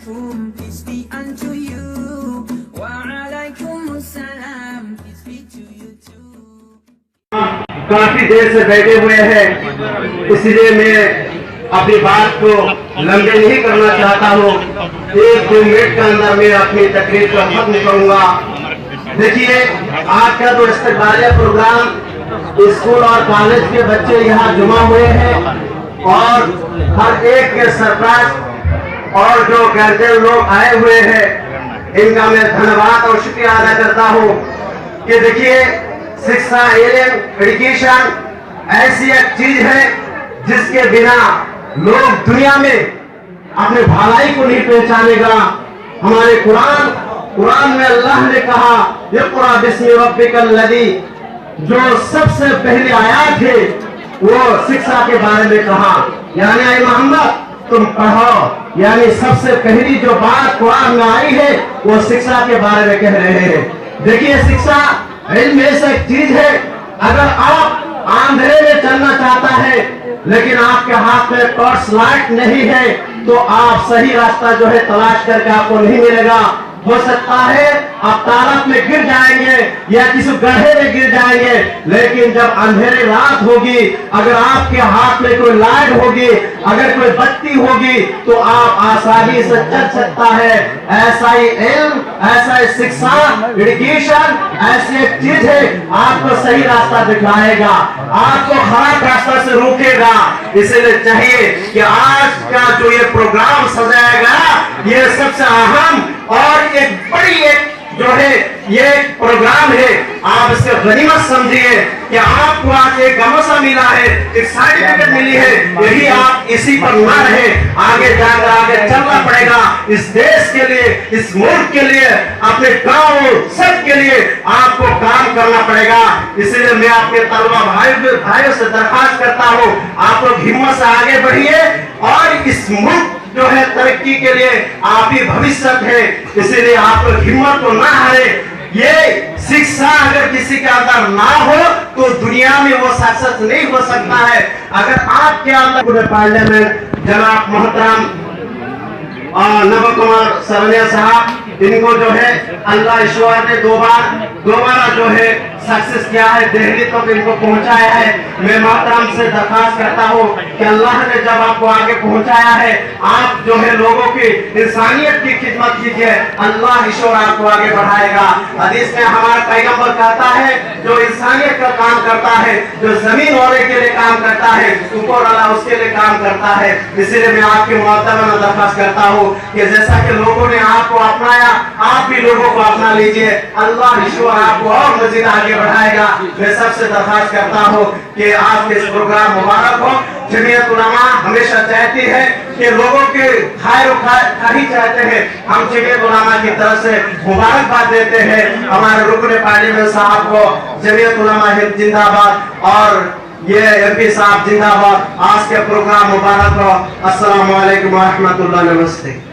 alaikum, peace be unto you. Wa alaikum assalam, peace be to you too. काफी देर से बैठे हुए हैं, इसलिए मैं अपनी बात को लंबे नहीं करना चाहता हूँ। 1-2 मिनट के अंदर मैं अपनी तकरीर को खत्म करूंगा। देखिए, आज का जो इस्तकबालिया प्रोग्राम, स्कूल और कॉलेज के बच्चे यहाँ जमा हुए हैं और हर एक के सरप्राइज और जो गार्जियन लोग आए हुए हैं, इनका मैं धन्यवाद और शुक्रिया अदा करता हूँ कि देखिए, शिक्षा, एजुकेशन ऐसी एक चीज है जिसके बिना लोग दुनिया में अपने भलाई को नहीं पहचानेगा। हमारे कुरान में अल्लाह ने कहा, इक़रा बिस्मि रब्बिकल लज़ी, जो सबसे पहली आयत है वो शिक्षा के बारे में कहा, यानी ऐ मोहम्मद तुम पढ़ो। यानी सबसे पहली जो बात कुरान में आई है वो शिक्षा के बारे में कह रहे हैं। देखिए, शिक्षा इल्म ऐसा एक चीज है, अगर आप अंधेरे में चलना चाहता है लेकिन आपके हाथ में टॉर्च लाइट नहीं है तो आप सही रास्ता जो है तलाश करके आपको नहीं मिलेगा। हो सकता है आप तालाब में गिर जाएंगे या किसी गड्ढे में गिर जाएंगे, लेकिन जब अंधेरी रात होगी, अगर आपके हाथ में कोई लाइट होगी, अगर कोई बत्ती होगी तो आप आसानी से चल सकता है। ऐसा ही इल्म, ऐसा ही शिक्षा, एजुकेशन ऐसी एक चीज है, आपको सही रास्ता दिखाएगा, आपको खराब रास्ता से रोकेगा। इसलिए चाहिए कि आज का जो ये प्रोग्राम सजाया गया, ये सबसे अहम और एक बड़ी एक जो है ये प्रोग्राम है। आप इससे गनीमत समझिए कि आपको आज एक गमसा मिला है, एक सर्टिफिकेट मिली है, यही आप इसी पर न रहे, आगे जाकर आगे चलना पड़ेगा। इस देश के लिए, इस मुल्क के लिए, अपने गांव सब के लिए आपको काम करना पड़ेगा। इसलिए मैं अपने तलबा भाइयों से दरखास्त करता हूँ, आप लोग हिम्मत से आगे बढ़िए और इस मुल्क जो है तरक्की के लिए आप ही भविष्य है। इसीलिए आप लोग हिम्मत को ना हारे। ये शिक्षा अगर किसी के अंदर ना हो तो दुनिया में वो सक्सेस नहीं हो सकता है। अगर आपके अंदर पार्लियामेंट जनाब मोहतरम नव कुमार सरनिया साहब, इनको जो है अल्लाह ईश्वर ने दोबारा जो है सक्सेस किया है, दिल्ली तक इनको पहुंचाया है। मैं मोहतरम से दरखास्त करता हूं कि अल्लाह ने जब आपको आगे पहुंचाया है, आप जो है लोगों की इंसानियत की खिदमत कीजिए, अल्लाह ईश्वर आपको आगे बढ़ाएगा। हदीस में हमारा पैगंबर कहता है, जो इंसानियत का काम करता है, जो जमीन वाले के लिए काम करता है, ऊपर वाला उसके लिए काम करता है। इसीलिए मैं आपके मोहतरम दरखास्त करता हूँ कि जैसा कि लोगों ने आपको अपनाया, आप भी लोगों को अपना लीजिए, अल्लाह ईश्वर आपको और मजीद आगे बढ़ाएगा। मैं सबसे दरखास्त करता हूँ कि आपके इस प्रोग्राम मुबारक हो। जमीयत उलमा हमेशा चाहती है कि लोगों के खैर खाही चाहते हैं। हम जमीयत उलमा की तरफ से मुबारकबाद देते हैं हमारे रुकन पार्लियामेंट साहब को। जमीयत उलमा हिंद जिंदाबाद और ये एमपी साहब जिंदाबाद। आज के प्रोग्राम मुबारक हो। अस्सलाम वालेकुम व रहमतुल्लाह, नमस्ते।